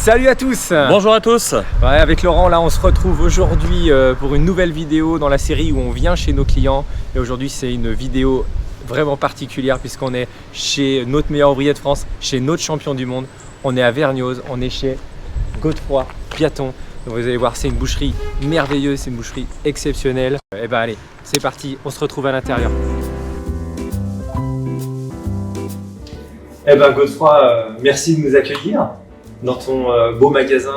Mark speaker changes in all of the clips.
Speaker 1: Salut à tous.
Speaker 2: Bonjour à tous.
Speaker 1: Ouais, avec Laurent, là on se retrouve aujourd'hui pour une nouvelle vidéo dans la série où on vient chez nos clients. Et aujourd'hui c'est une vidéo vraiment particulière puisqu'on est chez notre meilleur ouvrier de France, chez notre champion du monde. On est à Vernioz, on est chez Godefroy Piaton. Donc vous allez voir, c'est une boucherie merveilleuse, c'est une boucherie exceptionnelle. Et ben allez, c'est parti, on se retrouve à l'intérieur. Eh ben Godefroy, merci de nous accueillir dans ton beau magasin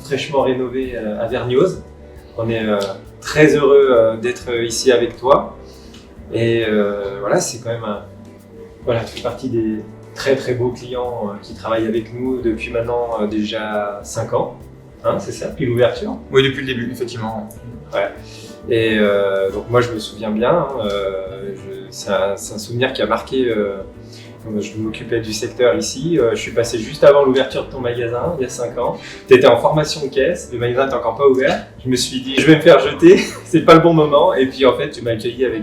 Speaker 1: fraîchement rénové à Vernioz. On est très heureux d'être ici avec toi. Et voilà, c'est quand même voilà, tu fais partie des très beaux clients qui travaillent avec nous depuis maintenant déjà 5 ans. Hein, c'est ça, depuis l'ouverture?
Speaker 2: Oui, depuis le début, effectivement.
Speaker 1: Ouais. Et donc moi je me souviens bien, c'est un souvenir qui a marqué. Je m'occupais du secteur ici, je suis passé juste avant l'ouverture de ton magasin, il y a 5 ans. Tu étais en formation de caisse, le magasin n'était encore pas ouvert. Je me suis dit, je vais me faire jeter, c'est pas le bon moment. Et puis en fait, tu m'as accueilli avec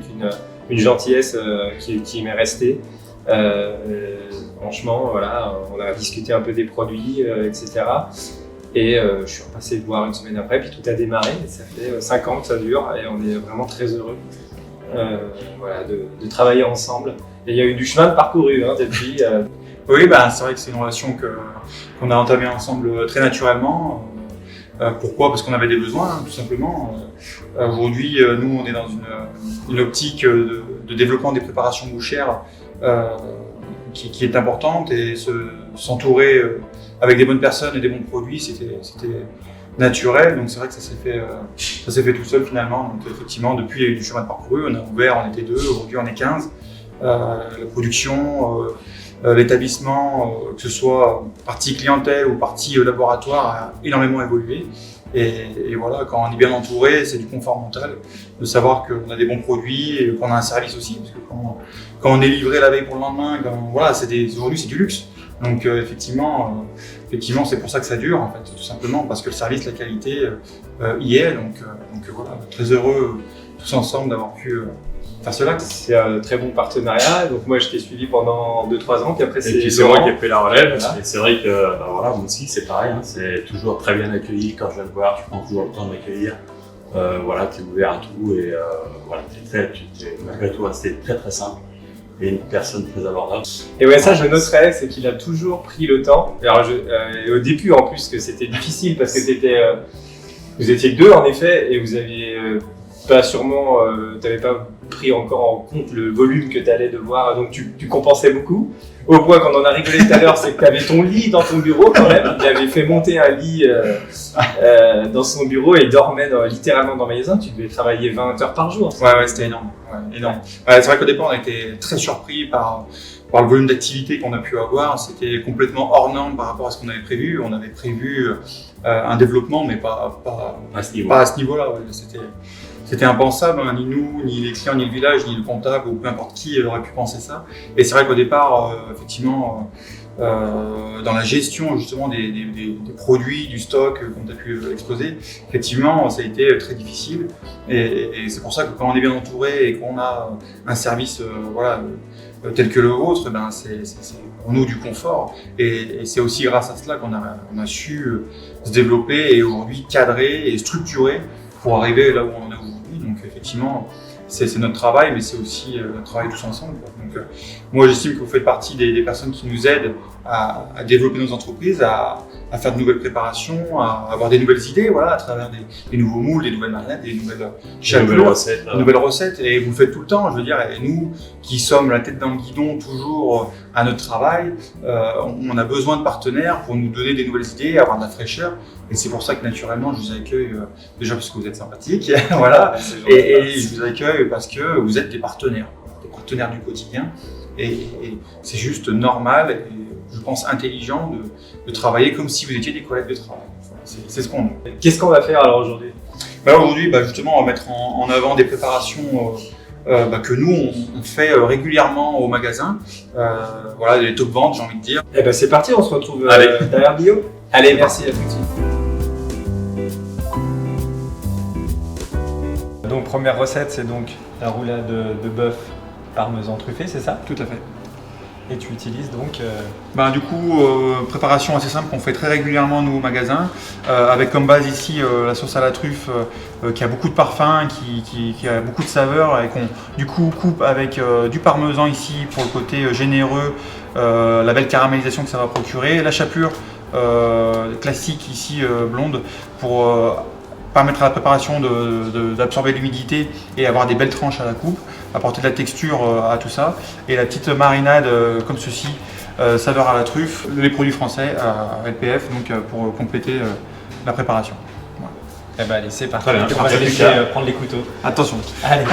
Speaker 1: une gentillesse qui m'est restée. Franchement, voilà, on a discuté un peu des produits, etc. Et je suis repassé te voir une semaine après, puis tout a démarré. Et ça fait 5 ans que ça dure et on est vraiment très heureux voilà, de travailler ensemble. Et il y a eu du chemin de parcouru hein, depuis.
Speaker 2: Oui, bah, c'est vrai que c'est une relation qu'on a entamée ensemble très naturellement. Pourquoi? Parce qu'on avait des besoins, hein, tout simplement. Aujourd'hui, nous, on est dans une optique de développement des préparations bouchères qui est importante, et s'entourer avec des bonnes personnes et des bons produits, c'était naturel. Donc c'est vrai que ça s'est fait tout seul finalement. Donc effectivement, depuis, il y a eu du chemin de parcouru. On a ouvert, on était 2, aujourd'hui on est 15. La production, l'établissement, que ce soit partie clientèle ou partie laboratoire, a énormément évolué. Et voilà, quand on est bien entouré, c'est du confort mental de savoir qu'on a des bons produits et qu'on a un service aussi. Parce que quand on est livré la veille pour le lendemain, voilà, aujourd'hui c'est du luxe. Donc effectivement, c'est pour ça que ça dure, en fait, tout simplement, parce que le service, la qualité y est. Donc voilà, très heureux tous ensemble d'avoir pu faire cela.
Speaker 1: C'est un très bon partenariat. Donc moi je t'ai suivi pendant 2-3 ans, puis après
Speaker 3: c'est moi qui ai pris la relève. Voilà. Et c'est vrai que voilà, moi aussi c'est pareil, hein, c'est toujours très bien accueilli. Quand je viens te voir, tu prends toujours le temps de m'accueillir. Voilà, tu es ouvert à tout et voilà, malgré tout resté très simple. Et une personne très abordable.
Speaker 1: Et ouais, ça je noterais, c'est qu'il a toujours pris le temps. Alors au début en plus que c'était difficile parce que vous étiez 2 en effet et vous aviez t'avais pas pris encore en compte le volume que tu allais devoir, donc tu compensais beaucoup. Au point qu'on en a rigolé tout à l'heure, c'est que tu avais ton lit dans ton bureau quand même. Il avait fait monter un lit dans son bureau et il dormait littéralement dans le magasin. Tu devais travailler 20 heures par jour.
Speaker 2: Ouais, c'était énorme. Ouais, énorme. Ouais, c'est vrai qu'au départ, on a été très surpris par le volume d'activité qu'on a pu avoir. C'était complètement hors norme par rapport à ce qu'on avait prévu. On avait prévu un développement, mais pas à ce niveau-là. Ouais. C'était impensable, hein, ni nous, ni les clients, ni le village, ni le comptable, ou peu importe qui aurait pu penser ça. Et c'est vrai qu'au départ, effectivement, dans la gestion justement des produits, du stock qu'on a pu exposer, effectivement, ça a été très difficile. Et c'est pour ça que quand on est bien entouré et qu'on a un service voilà, tel que le vôtre, ben c'est pour nous du confort. Et c'est aussi grâce à cela qu'on a su se développer et aujourd'hui cadrer et structurer pour arriver là où on est aujourd'hui. Donc effectivement, c'est notre travail, mais c'est aussi notre travail tous ensemble. Donc moi j'estime que vous faites partie des personnes qui nous aident à développer nos entreprises, à faire de nouvelles préparations, à avoir des nouvelles idées, voilà, à travers des nouveaux moules, des nouvelles manettes, des nouvelles recettes. Et vous le faites tout le temps, je veux dire. Et nous qui sommes la tête dans le guidon toujours à notre travail, on a besoin de partenaires pour nous donner des nouvelles idées, avoir de la fraîcheur. Et c'est pour ça que naturellement je vous accueille déjà parce que vous êtes sympathique, voilà. Et je vous accueille parce que vous êtes des partenaires du quotidien. Et c'est juste normal et je pense intelligent de travailler comme si vous étiez des collègues de travail. C'est ce qu'on a.
Speaker 1: Qu'est-ce qu'on va faire alors aujourd'hui?
Speaker 2: Aujourd'hui, justement, on va mettre en avant des préparations que nous on fait régulièrement au magasin. Voilà, les top ventes, j'ai envie de dire.
Speaker 1: Et c'est parti, on se retrouve derrière Bio. Allez, merci à tout de suite. Donc première recette, c'est donc la roulade de bœuf parmesan truffé, c'est ça?
Speaker 2: Tout à fait.
Speaker 1: Et tu utilises donc
Speaker 2: Du coup, préparation assez simple qu'on fait très régulièrement nous au magasin, avec comme base ici la sauce à la truffe qui a beaucoup de parfum, qui a beaucoup de saveurs et qu'on du coup coupe avec du parmesan ici pour le côté généreux, la belle caramélisation que ça va procurer, la chapelure classique ici blonde pour permettre à la préparation d'absorber l'humidité et avoir des belles tranches à la coupe, apporter de la texture à tout ça, et la petite marinade comme ceci, saveur à la truffe, les produits français à LPF donc, pour compléter la préparation. Voilà.
Speaker 1: Eh ben allez, c'est parti.
Speaker 3: Très bien.
Speaker 1: On va te laisser prendre les couteaux.
Speaker 2: Attention.
Speaker 1: Allez.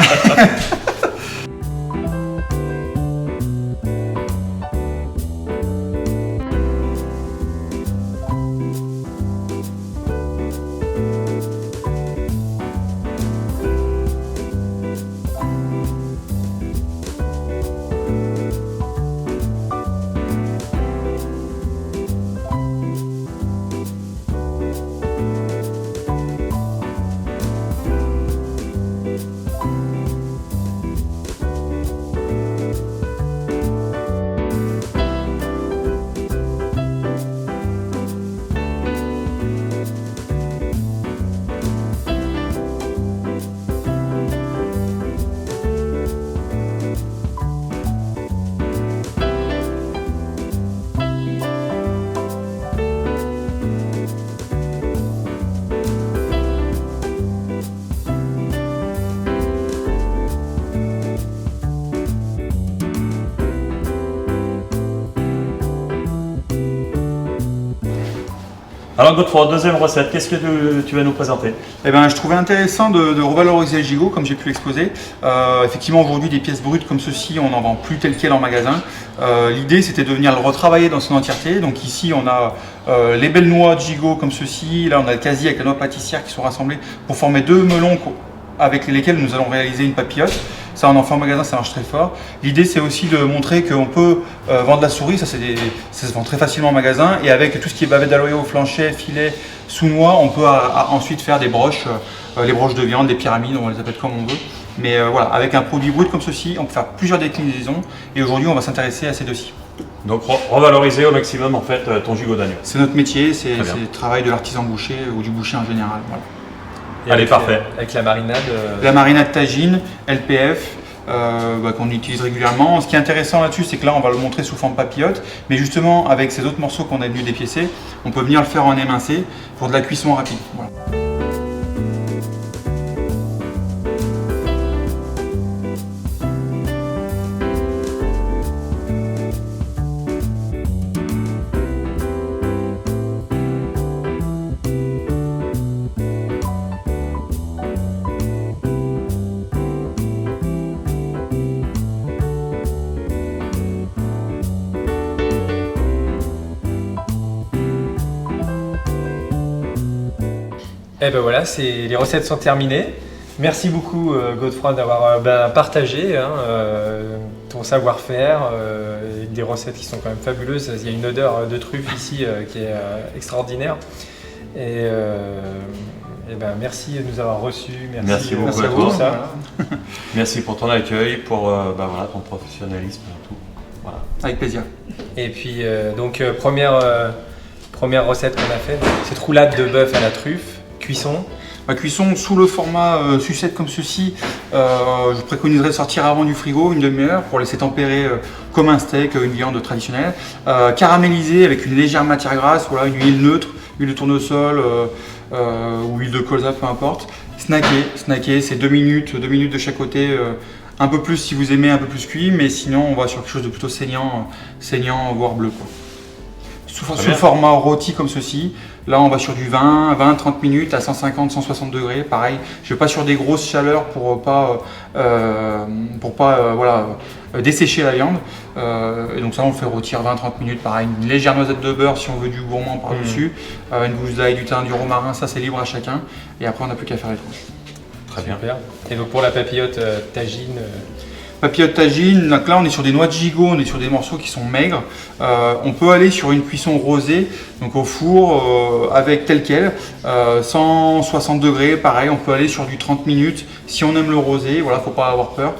Speaker 3: Alors Godefroy, deuxième recette, qu'est-ce que tu vas nous présenter?
Speaker 2: Je trouvais intéressant de revaloriser le gigot comme j'ai pu l'exposer. Effectivement aujourd'hui des pièces brutes comme ceci on n'en vend plus tel quel en magasin. L'idée c'était de venir le retravailler dans son entièreté. Donc ici on a les belles noix de gigot comme ceci, là on a le quasi avec la noix pâtissière qui sont rassemblées pour former deux melons avec lesquels nous allons réaliser une papillote. Ça en fait en magasin, ça marche très fort. L'idée c'est aussi de montrer qu'on peut vendre la souris, ça se vend très facilement en magasin, et avec tout ce qui est bavette d'aloe au flanchet, filet, sous-noix, on peut ensuite faire des broches, les broches de viande, des pyramides, on les appelle comme on veut. Mais voilà, avec un produit brut comme ceci, on peut faire plusieurs déclinaisons, et aujourd'hui on va s'intéresser à ces deux-ci.
Speaker 3: Donc revaloriser au maximum en fait ton gigot d'agneau.
Speaker 2: C'est notre métier, c'est le travail de l'artisan boucher ou du boucher en général. Voilà.
Speaker 3: Allez, parfait.
Speaker 1: Avec la marinade
Speaker 2: La marinade tagine, LPF, qu'on utilise régulièrement. Ce qui est intéressant là-dessus, c'est que là, on va le montrer sous forme papillote, mais justement, avec ces autres morceaux qu'on a venu dépiécer, on peut venir le faire en émincé pour de la cuisson rapide. Voilà.
Speaker 1: Et ben voilà, les recettes sont terminées. Merci beaucoup Godefroy d'avoir partagé ton savoir-faire, des recettes qui sont quand même fabuleuses. Il y a une odeur de truffe ici qui est extraordinaire. Et merci de nous avoir reçus.
Speaker 3: Merci beaucoup
Speaker 1: à vous.
Speaker 3: Merci pour ton accueil, pour ton professionnalisme et tout. Voilà.
Speaker 2: Avec plaisir.
Speaker 1: Et puis première recette qu'on a faite, cette roulade de bœuf à la truffe. Cuisson.
Speaker 2: Cuisson sous le format sucette comme ceci, je préconiserais de sortir avant du frigo une demi-heure pour laisser tempérer comme un steak, une viande traditionnelle. Caraméliser avec une légère matière grasse, voilà, une huile neutre, huile de tournesol ou huile de colza, peu importe. Snacker, c'est 2 minutes de chaque côté, un peu plus si vous aimez un peu plus cuit, mais sinon on va sur quelque chose de plutôt saignant voire bleu, quoi. Sous le format rôti comme ceci, là on va sur du 20-30 minutes à 150-160 degrés, pareil, je ne vais pas sur des grosses chaleurs pour pas dessécher la viande, et donc ça on le fait rôtir 20-30 minutes, pareil, une légère noisette de beurre si on veut du gourmand par dessus, une gousse d'ail, du thym, du romarin, ça c'est libre à chacun, et après on n'a plus qu'à faire les tranches.
Speaker 3: Très bien.
Speaker 1: Super. Et donc pour la papillote tagine
Speaker 2: Papillote tagine, donc là on est sur des noix de gigot, on est sur des morceaux qui sont maigres. On peut aller sur une cuisson rosée, donc au four avec tel quel, 160 degrés, pareil, on peut aller sur du 30 minutes si on aime le rosé, voilà, faut pas avoir peur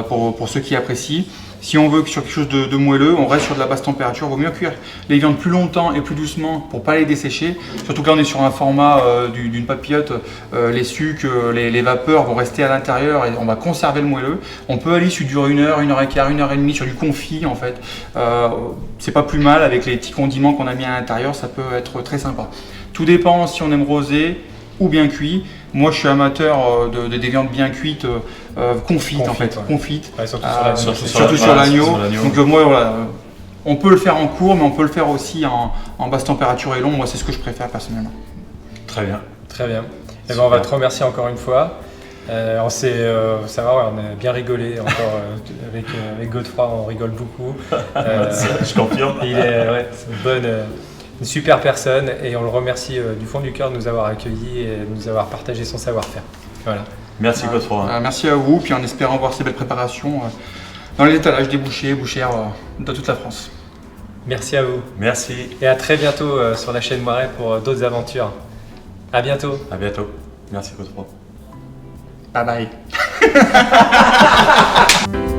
Speaker 2: pour ceux qui apprécient. Si on veut que sur quelque chose de moelleux, on reste sur de la basse température. Il vaut mieux cuire les viandes plus longtemps et plus doucement pour pas les dessécher. Surtout que là on est sur un format d'une papillote, les sucs, les vapeurs vont rester à l'intérieur et on va conserver le moelleux. On peut aller sur durer 1 heure, 1 heure et quart, 1 heure et demie sur du confit en fait. C'est pas plus mal avec les petits condiments qu'on a mis à l'intérieur, ça peut être très sympa. Tout dépend si on aime rosé ou bien cuit. Moi je suis amateur des viandes bien cuites, confites en fait,
Speaker 1: ouais.
Speaker 2: confites.
Speaker 1: Ouais, surtout
Speaker 2: Surtout sur l'agneau. Donc moi voilà, on peut le faire en court, mais on peut le faire aussi en basse température et long. Moi c'est ce que je préfère personnellement.
Speaker 3: Très bien.
Speaker 1: Très bien. Et ben, on va te remercier encore une fois. Ça va, ouais, on a bien rigolé encore avec Godefroy, on rigole beaucoup.
Speaker 3: Je confirme.
Speaker 1: Il est c'est une super personne et on le remercie du fond du cœur de nous avoir accueillis et de nous avoir partagé son savoir-faire. Voilà.
Speaker 3: Merci Godefroy.
Speaker 2: Merci à vous, puis en espérant voir ces belles préparations dans les étalages des bouchères de toute la France.
Speaker 1: Merci à vous.
Speaker 3: Merci.
Speaker 1: Et à très bientôt sur la chaîne Moiret pour d'autres aventures. À bientôt.
Speaker 3: À bientôt. Merci Godefroy.
Speaker 2: Bye bye.